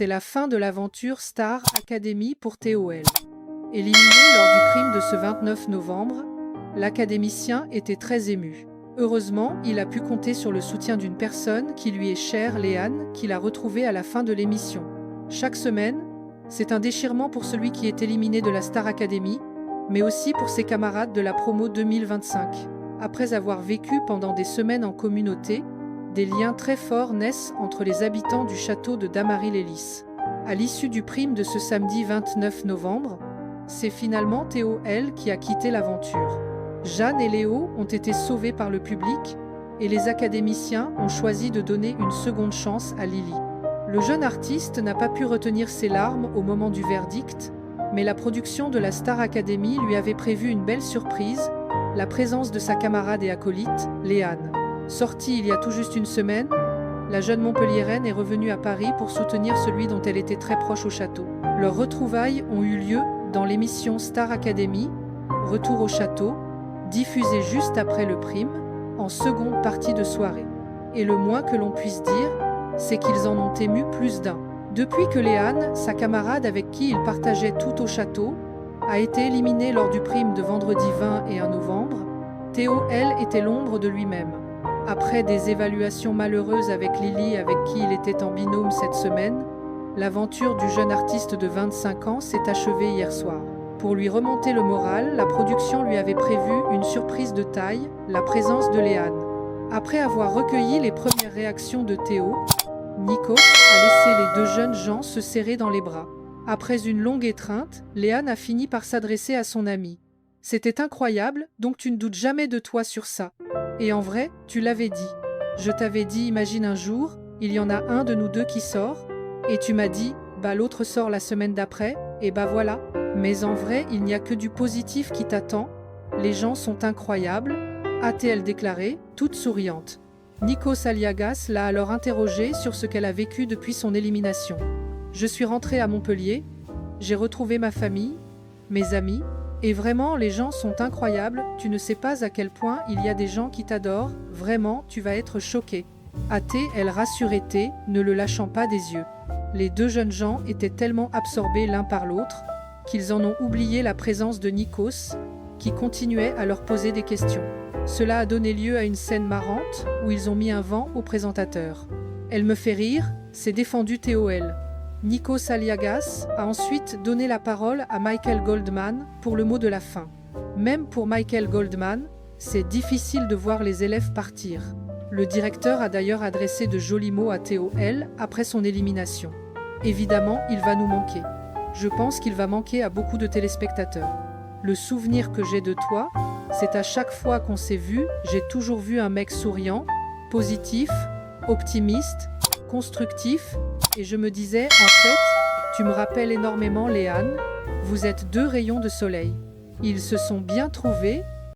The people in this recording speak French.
C'est la fin de l'aventure Star Academy pour TOL. Éliminé lors du prime de ce 29 novembre, l'académicien était très ému. Heureusement, il a pu compter sur le soutien d'une personne qui lui est chère, Léane, qu'il a retrouvée à la fin de l'émission. Chaque semaine, c'est un déchirement pour celui qui est éliminé de la Star Academy, mais aussi pour ses camarades de la promo 2025. Après avoir vécu pendant des semaines en communauté, des liens très forts naissent entre les habitants du château de Dammaril-Ellis. À l'issue du prime de ce samedi 29 novembre, c'est finalement TOL qui a quitté l'aventure. Jeanne et Léo ont été sauvés par le public et les académiciens ont choisi de donner une seconde chance à Lily. Le jeune artiste n'a pas pu retenir ses larmes au moment du verdict, mais la production de la Star Academy lui avait prévu une belle surprise, la présence de sa camarade et acolyte, Léane. Sortie il y a tout juste une semaine, la jeune Montpelliéraine est revenue à Paris pour soutenir celui dont elle était très proche au château. Leurs retrouvailles ont eu lieu dans l'émission Star Academy, Retour au château, diffusée juste après le prime, en seconde partie de soirée. Et le moins que l'on puisse dire, c'est qu'ils en ont ému plus d'un. Depuis que Léane, sa camarade avec qui il partageait tout au château, a été éliminée lors du prime de vendredi 20 et 1 novembre, TOL était l'ombre de lui-même. Après des évaluations malheureuses avec Lily avec qui il était en binôme cette semaine, l'aventure du jeune artiste de 25 ans s'est achevée hier soir. Pour lui remonter le moral, la production lui avait prévu une surprise de taille, la présence de Léane. Après avoir recueilli les premières réactions de Théo, Nikos a laissé les deux jeunes gens se serrer dans les bras. Après une longue étreinte, Léane a fini par s'adresser à son ami. « C'était incroyable, donc tu ne doutes jamais de toi sur ça. Et en vrai, tu l'avais dit. Je t'avais dit, imagine un jour, il y en a un de nous deux qui sort, et tu m'as dit, bah l'autre sort la semaine d'après, et bah voilà. Mais en vrai, il n'y a que du positif qui t'attend. Les gens sont incroyables, a-t-elle déclaré, toute souriante. Nikos Aliagas l'a alors interrogée sur ce qu'elle a vécu depuis son élimination. Je suis rentrée à Montpellier, j'ai retrouvé ma famille, mes amis, et vraiment les gens sont incroyables, tu ne sais pas à quel point il y a des gens qui t'adorent, vraiment tu vas être choqué. A-t-elle rassuré T, ne le lâchant pas des yeux. Les deux jeunes gens étaient tellement absorbés l'un par l'autre, qu'ils en ont oublié la présence de Nikos, qui continuait à leur poser des questions. Cela a donné lieu à une scène marrante, où ils ont mis un vent au présentateur. Elle me fait rire, s'est défendu TOL. Nikos Aliagas a ensuite donné la parole à Michael Goldman pour le mot de la fin. Même pour Michael Goldman, c'est difficile de voir les élèves partir. Le directeur a d'ailleurs adressé de jolis mots à TOL après son élimination. Évidemment, il va nous manquer. Je pense qu'il va manquer à beaucoup de téléspectateurs. Le souvenir que j'ai de toi, c'est à chaque fois qu'on s'est vu, j'ai toujours vu un mec souriant, positif, optimiste, constructif, et je me disais, en fait, tu me rappelles énormément Léane, vous êtes deux rayons de soleil. Ils se sont bien trouvés,